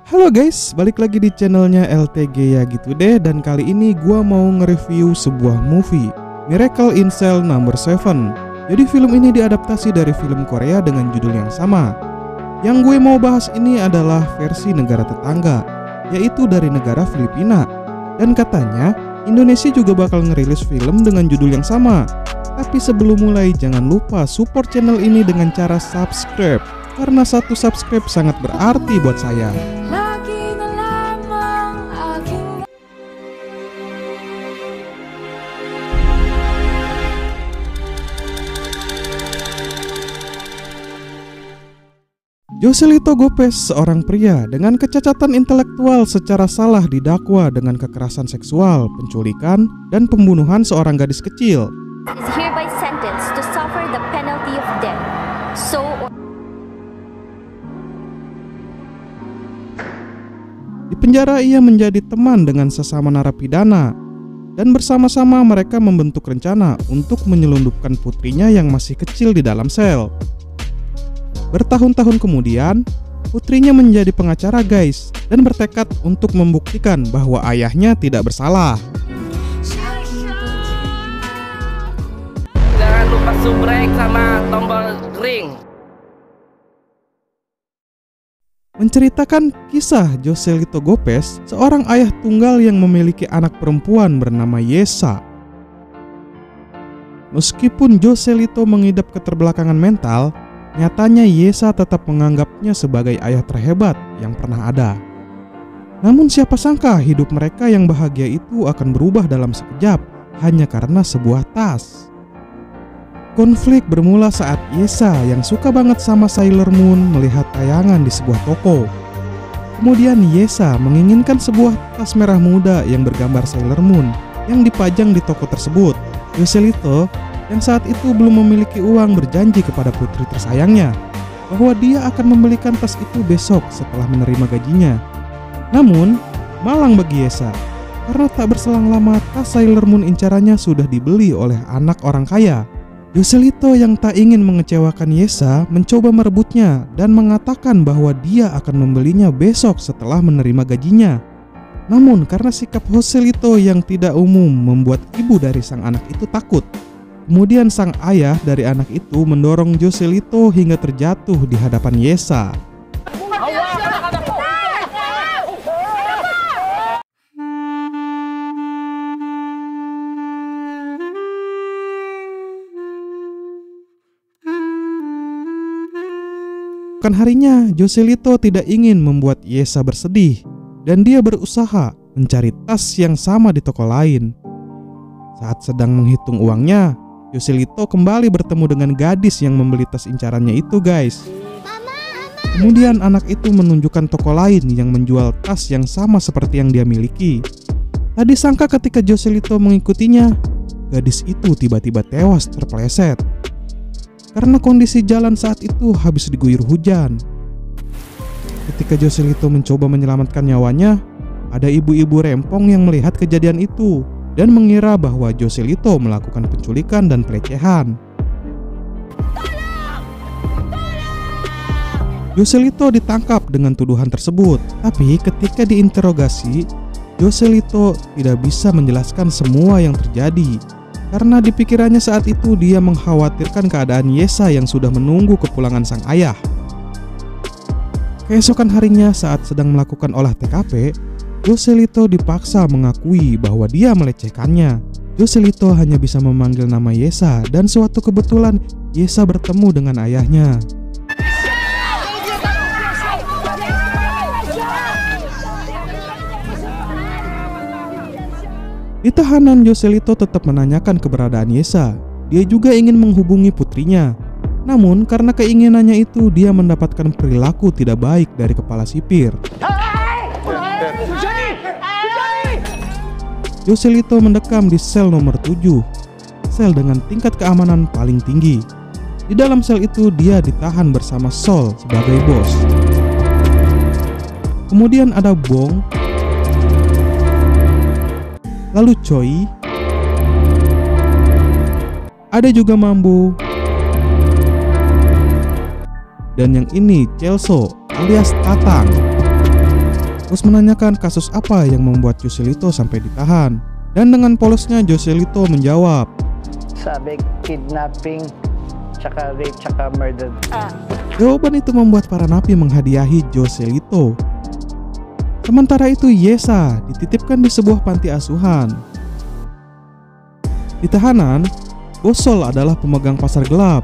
Halo guys, balik lagi di channelnya LTG ya gitu deh. Dan kali ini gua mau nge-review sebuah movie, Miracle in Cell No. 7. Jadi film ini diadaptasi dari film Korea dengan judul yang sama. Yang gue mau bahas ini adalah versi negara tetangga, yaitu dari negara Filipina. Dan katanya Indonesia juga bakal ngerilis film dengan judul yang sama. Tapi sebelum mulai jangan lupa support channel ini dengan cara subscribe, karena satu subscribe sangat berarti buat saya. Joselito Gopez, seorang pria dengan kecacatan intelektual, secara salah didakwa dengan kekerasan seksual, penculikan, dan pembunuhan seorang gadis kecil. Is hereby sentenced to suffer the penalty of death. Di penjara ia menjadi teman dengan sesama narapidana, dan bersama-sama mereka membentuk rencana untuk menyelundupkan putrinya yang masih kecil di dalam sel. Bertahun-tahun kemudian, putrinya menjadi pengacara guys, dan bertekad untuk membuktikan bahwa ayahnya tidak bersalah. Jangan lupa subrek sama tombol ring. Menceritakan kisah Joselito Gopez, seorang ayah tunggal yang memiliki anak perempuan bernama Yesa. Meskipun Joselito mengidap keterbelakangan mental, nyatanya Yesa tetap menganggapnya sebagai ayah terhebat yang pernah ada. Namun siapa sangka hidup mereka yang bahagia itu akan berubah dalam sekejap hanya karena sebuah tas. Konflik bermula saat Yesa yang suka banget sama Sailor Moon melihat tayangan di sebuah toko. Kemudian Yesa menginginkan sebuah tas merah muda yang bergambar Sailor Moon yang dipajang di toko tersebut. Joselito yang saat itu belum memiliki uang berjanji kepada putri tersayangnya bahwa dia akan membelikan tas itu besok setelah menerima gajinya. Namun, malang bagi Yesa, karena tak berselang lama tas Sailor Moon incarannya sudah dibeli oleh anak orang kaya. Joselito yang tak ingin mengecewakan Yesa mencoba merebutnya dan mengatakan bahwa dia akan membelinya besok setelah menerima gajinya. Namun karena sikap Joselito yang tidak umum membuat ibu dari sang anak itu takut. Kemudian sang ayah dari anak itu mendorong Joselito hingga terjatuh di hadapan Yesa. Bukan harinya, Joselito tidak ingin membuat Yesa bersedih, dan dia berusaha mencari tas yang sama di toko lain. Saat sedang menghitung uangnya, Joselito kembali bertemu dengan gadis yang membeli tas incarannya itu guys. Kemudian anak itu menunjukkan toko lain yang menjual tas yang sama seperti yang dia miliki. Tak disangka ketika Joselito mengikutinya, gadis itu tiba-tiba tewas terpeleset. Karena kondisi jalan saat itu habis diguyur hujan. Ketika Joselito mencoba menyelamatkan nyawanya, ada ibu-ibu rempong yang melihat kejadian itu dan mengira bahwa Joselito melakukan penculikan dan pelecehan. Joselito ditangkap dengan tuduhan tersebut, tapi ketika diinterogasi, Joselito tidak bisa menjelaskan semua yang terjadi. Karena di pikirannya saat itu dia mengkhawatirkan keadaan Yesa yang sudah menunggu kepulangan sang ayah. Keesokan harinya saat sedang melakukan olah TKP, Joselito dipaksa mengakui bahwa dia melecehkannya. Joselito hanya bisa memanggil nama Yesa dan suatu kebetulan Yesa bertemu dengan ayahnya. Di tahanan, Joselito tetap menanyakan keberadaan Yesa. Dia juga ingin menghubungi putrinya. Namun karena keinginannya itu, dia mendapatkan perilaku tidak baik dari kepala sipir. Joselito mendekam di sel nomor 7, sel dengan tingkat keamanan paling tinggi. Di dalam sel itu dia ditahan bersama Sol sebagai bos. Kemudian ada Bong, lalu Choi, ada juga Mambo, dan yang ini Celso alias Tatang. terus menanyakan kasus apa yang membuat Joselito sampai ditahan. Dan dengan polosnya Joselito menjawab, sabi kidnapping, tsaka rape, tsaka murder. Jawaban itu membuat para napi menghadiahi Joselito. Sementara itu Yesa dititipkan di sebuah panti asuhan. Di tahanan, Bosol adalah pemegang pasar gelap.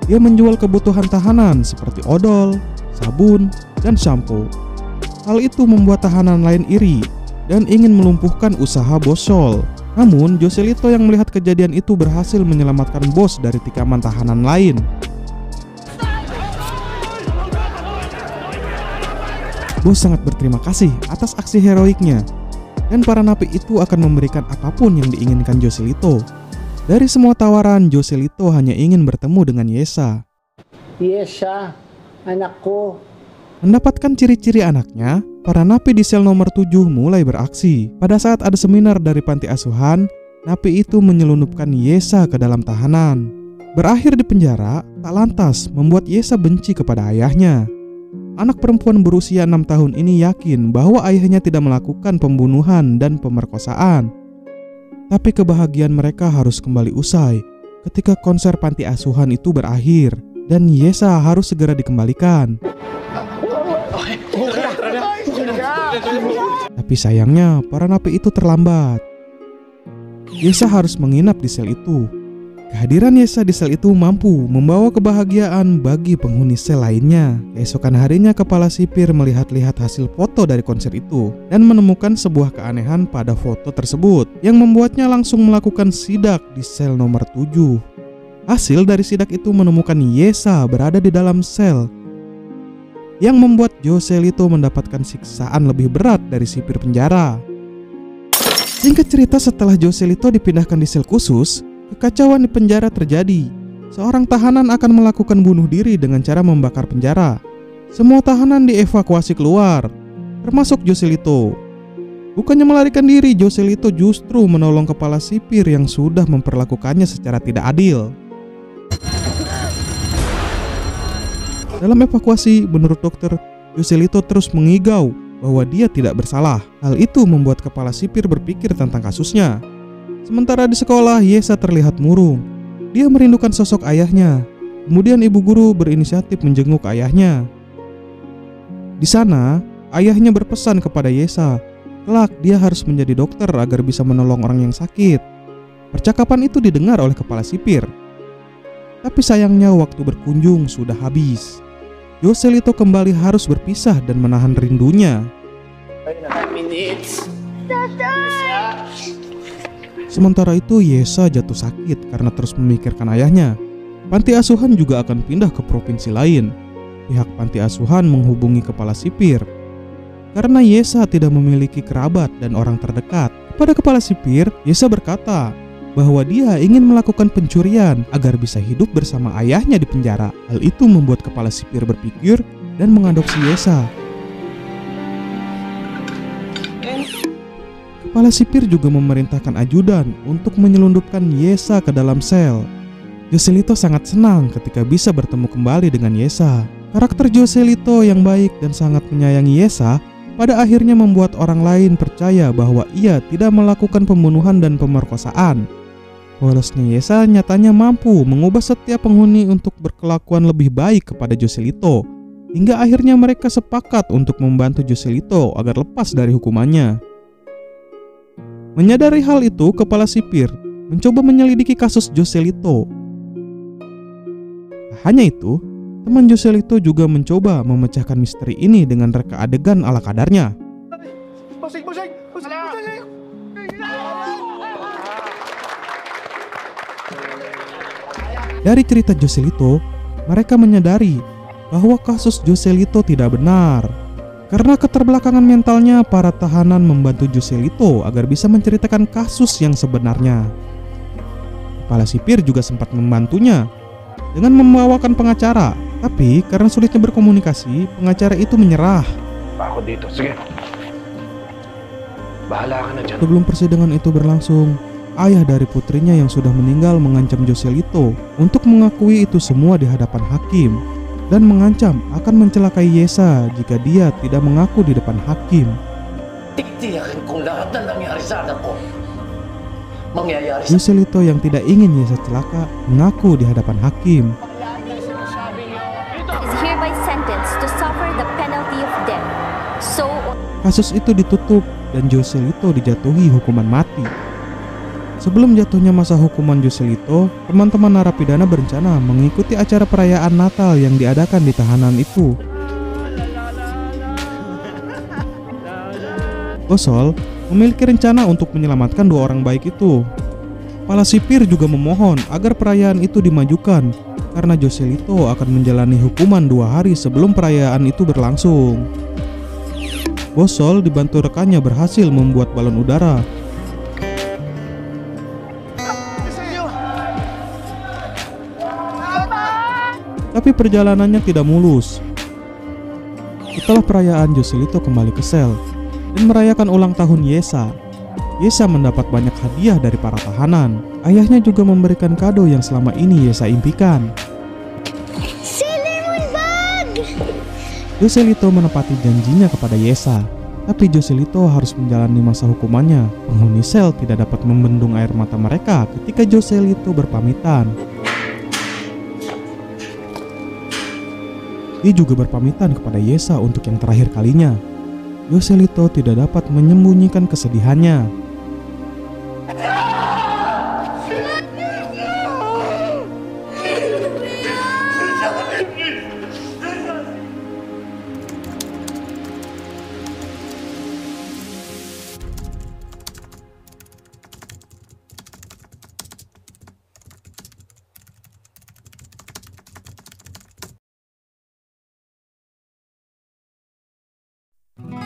Dia menjual kebutuhan tahanan seperti odol, sabun, dan sampo. Hal itu membuat tahanan lain iri dan ingin melumpuhkan usaha Bosol. Namun Joselito yang melihat kejadian itu berhasil menyelamatkan bos dari tikaman tahanan lain. Bos sangat berterima kasih atas aksi heroiknya, dan para napi itu akan memberikan apapun yang diinginkan Joselito. Dari semua tawaran, Joselito hanya ingin bertemu dengan Yesa. Yesa, anakku. Mendapatkan ciri-ciri anaknya, para napi di sel nomor 7 mulai beraksi. Pada saat ada seminar dari panti asuhan, napi itu menyelundupkan Yesa ke dalam tahanan. Berakhir di penjara, tak lantas membuat Yesa benci kepada ayahnya. Anak perempuan berusia 6 tahun ini yakin bahwa ayahnya tidak melakukan pembunuhan dan pemerkosaan. Tapi kebahagiaan mereka harus kembali usai ketika konser panti asuhan itu berakhir dan Yesa harus segera dikembalikan. Tapi sayangnya para napi itu terlambat. Yesa harus menginap di sel itu. Kehadiran Yesa di sel itu mampu membawa kebahagiaan bagi penghuni sel lainnya. Keesokan harinya kepala sipir melihat-lihat hasil foto dari konser itu dan menemukan sebuah keanehan pada foto tersebut yang membuatnya langsung melakukan sidak di sel nomor 7. Hasil dari sidak itu menemukan Yesa berada di dalam sel, yang membuat Joselito mendapatkan siksaan lebih berat dari sipir penjara. Singkat cerita, setelah Joselito dipindahkan di sel khusus, kekacauan di penjara terjadi. Seorang tahanan akan melakukan bunuh diri dengan cara membakar penjara. Semua tahanan dievakuasi keluar, termasuk Joselito. Bukannya melarikan diri, Joselito justru menolong kepala sipir yang sudah memperlakukannya secara tidak adil. Dalam evakuasi, menurut dokter, Joselito terus mengigau bahwa dia tidak bersalah. Hal itu membuat kepala sipir berpikir tentang kasusnya. Sementara di sekolah, Yesa terlihat murung. Dia merindukan sosok ayahnya. Kemudian ibu guru berinisiatif menjenguk ayahnya. Di sana, ayahnya berpesan kepada Yesa, kelak dia harus menjadi dokter agar bisa menolong orang yang sakit. Percakapan itu didengar oleh kepala sipir. Tapi sayangnya waktu berkunjung sudah habis. Joselito kembali harus berpisah dan menahan rindunya. Sementara itu Yesa jatuh sakit karena terus memikirkan ayahnya. Panti asuhan juga akan pindah ke provinsi lain. Pihak panti asuhan menghubungi kepala sipir karena Yesa tidak memiliki kerabat dan orang terdekat. Pada kepala sipir, Yesa berkata bahwa dia ingin melakukan pencurian agar bisa hidup bersama ayahnya di penjara. Hal itu membuat kepala sipir berpikir dan mengadopsi Yesa. Kepala sipir juga memerintahkan ajudan untuk menyelundupkan Yesa ke dalam sel. Joselito sangat senang ketika bisa bertemu kembali dengan Yesa. Karakter Joselito yang baik dan sangat menyayangi Yesa pada akhirnya membuat orang lain percaya bahwa ia tidak melakukan pembunuhan dan pemerkosaan. Polosnya Yesa nyatanya mampu mengubah setiap penghuni untuk berkelakuan lebih baik kepada Joselito, hingga akhirnya mereka sepakat untuk membantu Joselito agar lepas dari hukumannya. Menyadari hal itu, kepala sipir mencoba menyelidiki kasus Joselito. Hanya itu, teman Joselito juga mencoba memecahkan misteri ini dengan reka adegan ala kadarnya. Dari cerita Joselito, mereka menyadari bahwa kasus Joselito tidak benar. Karena keterbelakangan mentalnya, para tahanan membantu Joselito agar bisa menceritakan kasus yang sebenarnya. Kepala sipir juga sempat membantunya dengan membawakan pengacara. Tapi karena sulitnya berkomunikasi, pengacara itu menyerah. Ako dito, sige. Bahala ka na dyan. Sebelum persidangan itu berlangsung, ayah dari putrinya yang sudah meninggal mengancam Joselito untuk mengakui itu semua di hadapan hakim. dan mengancam akan mencelakai Yesa jika dia tidak mengaku di depan hakim. Titiyakin kong lahat na nangyari sa anak ko. Mangyayari sa... Joselito yang tidak ingin Yesa celaka mengaku di hadapan hakim. Is hereby sentenced to suffer the penalty of death. So Kasus itu ditutup dan Joselito dijatuhi hukuman mati. Sebelum jatuhnya masa hukuman Joselito, teman-teman narapidana berencana mengikuti acara perayaan Natal yang diadakan di tahanan itu. Bosol memiliki rencana untuk menyelamatkan 2 orang baik itu. Kepala sipir juga memohon agar perayaan itu dimajukan karena Joselito akan menjalani hukuman 2 hari sebelum perayaan itu berlangsung. Bosol dibantu rekannya berhasil membuat balon udara. Tapi perjalanannya tidak mulus. Setelah perayaan, Joselito kembali ke sel dan merayakan ulang tahun Yesa. Yesa mendapat banyak hadiah dari para tahanan. Ayahnya juga memberikan kado yang selama ini Yesa impikan. Joselito menepati janjinya kepada Yesa. Tapi Joselito harus menjalani masa hukumannya. Penghuni sel tidak dapat membendung air mata mereka ketika Joselito berpamitan. Dia juga berpamitan kepada Yesa untuk yang terakhir kalinya. Joselito tidak dapat menyembunyikan kesedihannya.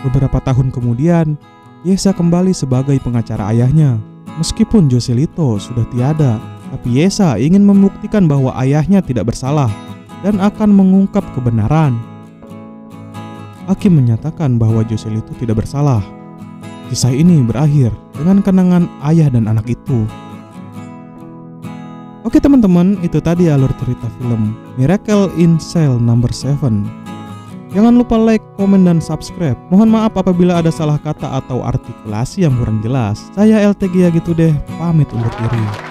Beberapa tahun kemudian, Yesa kembali sebagai pengacara ayahnya. Meskipun Joselito sudah tiada, tapi Yesa ingin membuktikan bahwa ayahnya tidak bersalah dan akan mengungkap kebenaran. Hakim menyatakan bahwa Joselito tidak bersalah. Kisah ini berakhir dengan kenangan ayah dan anak itu. Oke teman-teman, itu tadi alur cerita film Miracle in Cell No. 7. Jangan lupa like, komen, dan subscribe. Mohon maaf apabila ada salah kata atau artikulasi yang kurang jelas. Saya LTG ya gitu deh, pamit undur diri.